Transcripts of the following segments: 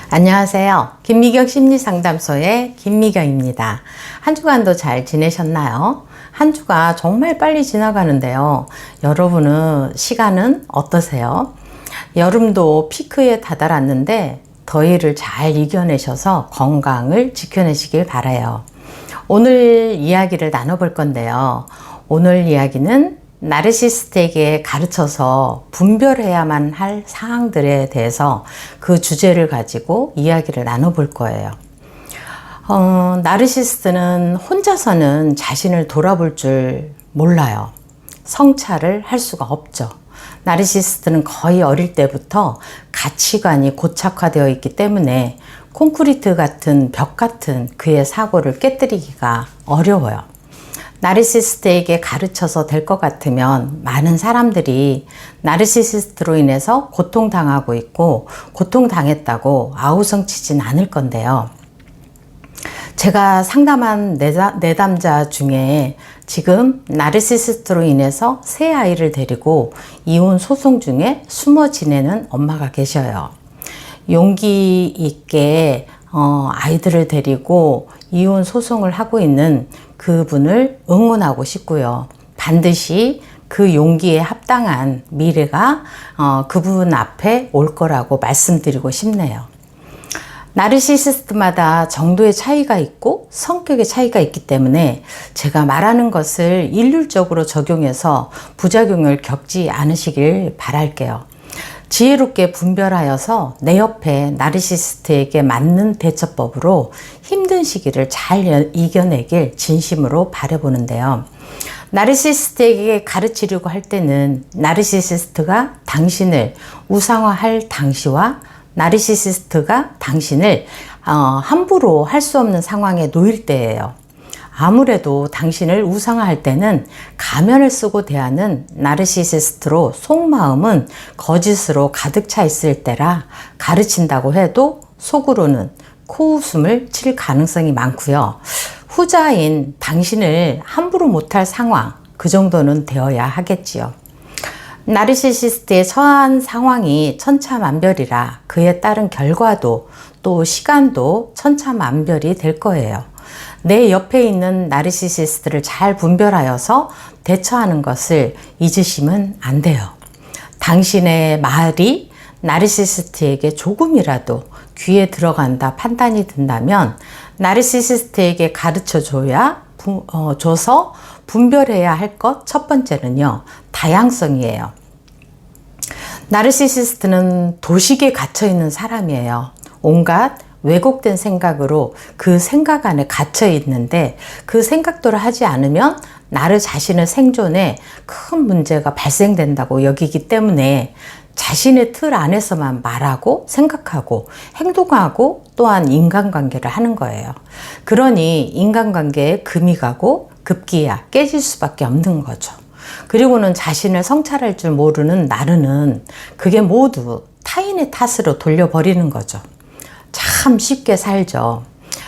안녕하세요. 김미경 심리상담소의 김미경입니다. 한 주간도 잘 지내셨나요? 한 주가 정말 빨리 지나가는데요. 여러분은 시간은 어떠세요? 여름도 피크에 다다랐는데 더위를 잘 이겨내셔서 건강을 지켜내시길 바라요. 오늘 이야기를 나눠볼 건데요. 오늘 이야기는 나르시시스트에게 가르쳐서 분별해야만 할 사항들에 대해서 그 주제를 가지고 이야기를 나눠볼 거예요. 나르시시스트는 혼자서는 자신을 돌아볼 줄 몰라요. 성찰을 할 수가 없죠. 나르시시스트는 거의 어릴 때부터 가치관이 고착화되어 있기 때문에 콘크리트 같은 벽 같은 그의 사고를 깨뜨리기가 어려워요. 나르시시스트에게 가르쳐서 될 것 같으면 많은 사람들이 나르시시스트로 인해서 고통당하고 있고 고통당했다고 아우성치진 않을 건데요. 제가 상담한 내담자 중에 지금 나르시시스트로 인해서 새 아이를 데리고 이혼 소송 중에 숨어 지내는 엄마가 계셔요. 용기 있게 아이들을 데리고 이혼 소송을 하고 있는 그분을 응원하고 싶고요. 반드시 그 용기에 합당한 미래가 그분 앞에 올 거라고 말씀드리고 싶네요. 나르시시스트마다 정도의 차이가 있고 성격의 차이가 있기 때문에 제가 말하는 것을 일률적으로 적용해서 부작용을 겪지 않으시길 바랄게요. 지혜롭게 분별하여서 내 옆에 나르시시스트에게 맞는 대처법으로 힘든 시기를 잘 이겨내길 진심으로 바라보는데요. 나르시시스트에게 가르치려고 할 때는 나르시시스트가 당신을 우상화할 당시와 나르시시스트가 당신을 함부로 할 수 없는 상황에 놓일 때예요. 아무래도 당신을 우상화할 때는 가면을 쓰고 대하는 나르시시스트로 속마음은 거짓으로 가득 차 있을 때라 가르친다고 해도 속으로는 코웃음을 칠 가능성이 많고요. 후자인 당신을 함부로 못할 상황, 그 정도는 되어야 하겠지요. 나르시시스트에 처한 상황이 천차만별이라 그에 따른 결과도 또 시간도 천차만별이 될 거예요. 내 옆에 있는 나르시시스트를 잘 분별하여서 대처하는 것을 잊으시면 안 돼요. 당신의 말이 나르시시스트에게 조금이라도 귀에 들어간다 판단이 든다면 나르시시스트에게 가르쳐 줘서 분별해야 할 것 첫 번째는요, 다양성이에요. 나르시시스트는 도식에 갇혀 있는 사람이에요. 온갖 왜곡된 생각으로 그 생각 안에 갇혀 있는데 그 생각대로 하지 않으면 나를 자신의 생존에 큰 문제가 발생된다고 여기기 때문에 자신의 틀 안에서만 말하고 생각하고 행동하고 또한 인간관계를 하는 거예요. 그러니 인간관계에 금이 가고 급기야 깨질 수밖에 없는 거죠. 그리고는 자신을 성찰할 줄 모르는 나르는 그게 모두 타인의 탓으로 돌려버리는 거죠. 참 쉽게 살죠.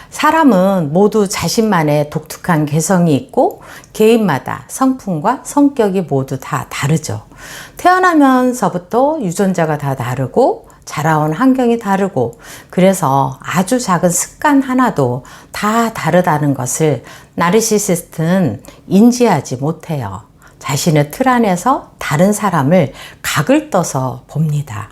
사람은 모두 자신만의 독특한 개성이 있고 개인마다 성품과 성격이 모두 다 다르죠. 태어나면서부터 유전자가 다 다르고 자라온 환경이 다르고 그래서 아주 작은 습관 하나도 다 다르다는 것을 나르시시스트는 인지하지 못해요. 자신의 틀 안에서 다른 사람을 각을 떠서 봅니다.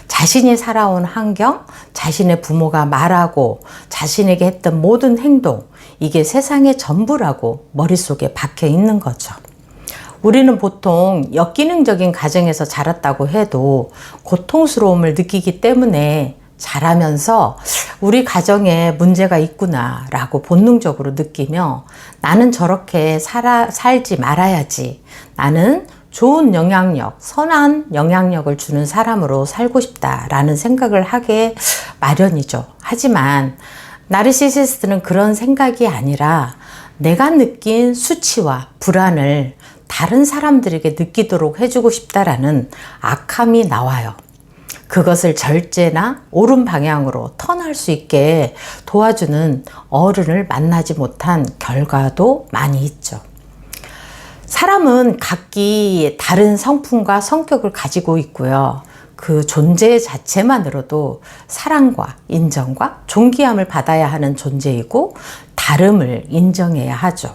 자신이 살아온 환경, 자신의 부모가 말하고 자신에게 했던 모든 행동, 이게 세상의 전부라고 머릿속에 박혀 있는 거죠. 우리는 보통 역기능적인 가정에서 자랐다고 해도 고통스러움을 느끼기 때문에 자라면서 우리 가정에 문제가 있구나 라고 본능적으로 느끼며 나는 저렇게 살지 말아야지, 나는 좋은 영향력, 선한 영향력을 주는 사람으로 살고 싶다라는 생각을 하게 마련이죠. 하지만 나르시시스트는 그런 생각이 아니라 내가 느낀 수치와 불안을 다른 사람들에게 느끼도록 해주고 싶다라는 악함이 나와요. 그것을 절제나 옳은 방향으로 턴할 수 있게 도와주는 어른을 만나지 못한 결과도 많이 있죠. 사람은 각기 다른 성품과 성격을 가지고 있고요. 그 존재 자체만으로도 사랑과 인정과 존귀함을 받아야 하는 존재이고 다름을 인정해야 하죠.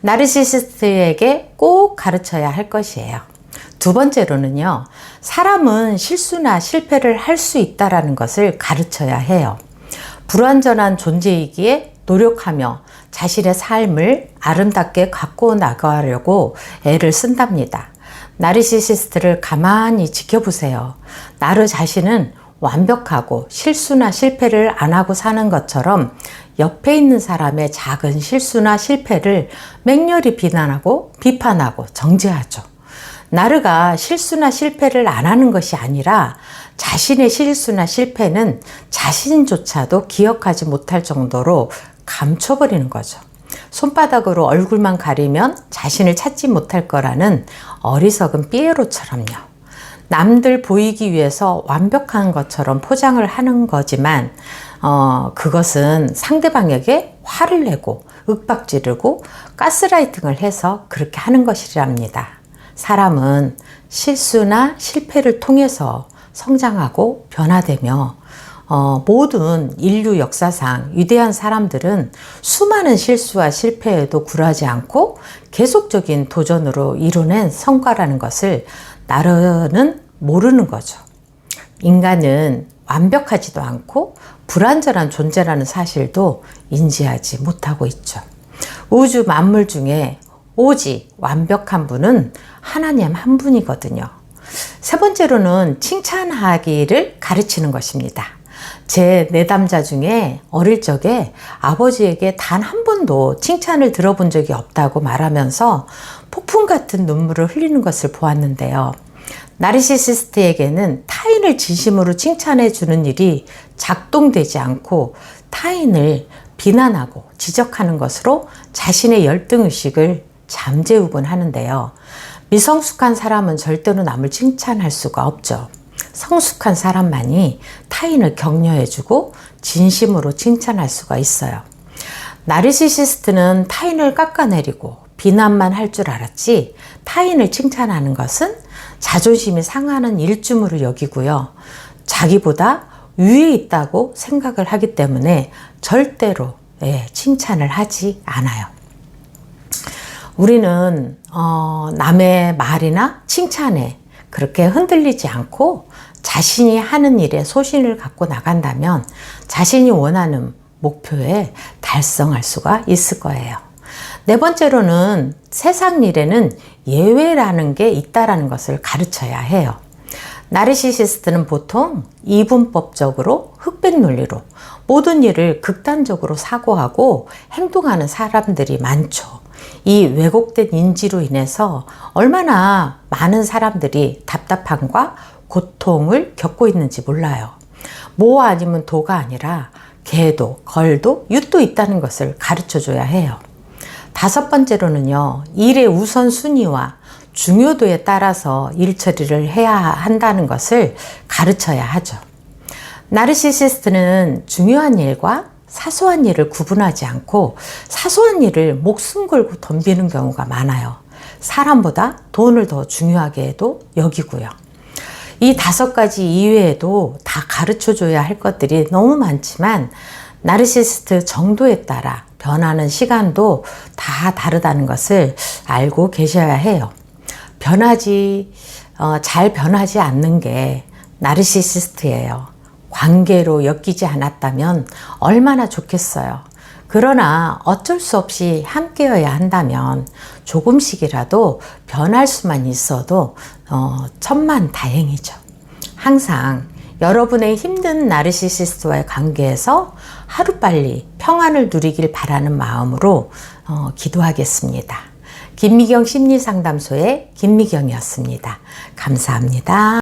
나르시시스트에게 꼭 가르쳐야 할 것이에요. 두 번째로는요, 사람은 실수나 실패를 할 수 있다는 것을 가르쳐야 해요. 불완전한 존재이기에 노력하며 자신의 삶을 아름답게 갖고 나가려고 애를 쓴답니다. 나르시시스트를 가만히 지켜보세요. 나르 자신은 완벽하고 실수나 실패를 안 하고 사는 것처럼 옆에 있는 사람의 작은 실수나 실패를 맹렬히 비난하고 비판하고 정죄하죠. 나르가 실수나 실패를 안 하는 것이 아니라 자신의 실수나 실패는 자신조차도 기억하지 못할 정도로 감춰버리는 거죠. 손바닥으로 얼굴만 가리면 자신을 찾지 못할 거라는 어리석은 삐에로처럼요. 남들 보이기 위해서 완벽한 것처럼 포장을 하는 거지만 그것은 상대방에게 화를 내고 윽박지르고 가스라이팅을 해서 그렇게 하는 것이랍니다. 사람은 실수나 실패를 통해서 성장하고 변화되며 모든 인류 역사상 위대한 사람들은 수많은 실수와 실패에도 굴하지 않고 계속적인 도전으로 이뤄낸 성과라는 것을 나르는 모르는 거죠. 인간은 완벽하지도 않고 불완전한 존재라는 사실도 인지하지 못하고 있죠. 우주 만물 중에 오직 완벽한 분은 하나님 한 분이거든요. 세 번째로는 칭찬하기를 가르치는 것입니다. 제 내담자 중에 어릴 적에 아버지에게 단 한 번도 칭찬을 들어본 적이 없다고 말하면서 폭풍 같은 눈물을 흘리는 것을 보았는데요. 나르시시스트에게는 타인을 진심으로 칭찬해 주는 일이 작동되지 않고 타인을 비난하고 지적하는 것으로 자신의 열등의식을 잠재우곤 하는데요. 미성숙한 사람은 절대로 남을 칭찬할 수가 없죠. 성숙한 사람만이 타인을 격려해주고 진심으로 칭찬할 수가 있어요. 나르시시스트는 타인을 깎아내리고 비난만 할 줄 알았지 타인을 칭찬하는 것은 자존심이 상하는 일쯤으로 여기고요. 자기보다 위에 있다고 생각을 하기 때문에 절대로 칭찬을 하지 않아요. 우리는 남의 말이나 칭찬에 그렇게 흔들리지 않고 자신이 하는 일에 소신을 갖고 나간다면 자신이 원하는 목표에 달성할 수가 있을 거예요. 네 번째로는 세상 일에는 예외라는 게 있다라는 것을 가르쳐야 해요. 나르시시스트는 보통 이분법적으로 흑백 논리로 모든 일을 극단적으로 사고하고 행동하는 사람들이 많죠. 이 왜곡된 인지로 인해서 얼마나 많은 사람들이 답답함과 고통을 겪고 있는지 몰라요. 모 아니면 도가 아니라 개도, 걸도, 윷도 있다는 것을 가르쳐줘야 해요. 다섯 번째로는요, 일의 우선순위와 중요도에 따라서 일 처리를 해야 한다는 것을 가르쳐야 하죠. 나르시시스트는 중요한 일과 사소한 일을 구분하지 않고 사소한 일을 목숨 걸고 덤비는 경우가 많아요. 사람보다 돈을 더 중요하게도 여기고요. 이 다섯 가지 이외에도 다 가르쳐줘야 할 것들이 너무 많지만 나르시시스트 정도에 따라 변하는 시간도 다 다르다는 것을 알고 계셔야 해요. 잘 변하지 않는 게 나르시시스트예요. 관계로 엮이지 않았다면 얼마나 좋겠어요. 그러나 어쩔 수 없이 함께여야 한다면 조금씩이라도 변할 수만 있어도 천만다행이죠. 항상 여러분의 힘든 나르시시스트와의 관계에서 하루빨리 평안을 누리길 바라는 마음으로 기도하겠습니다. 김미경 심리상담소의 김미경이었습니다. 감사합니다.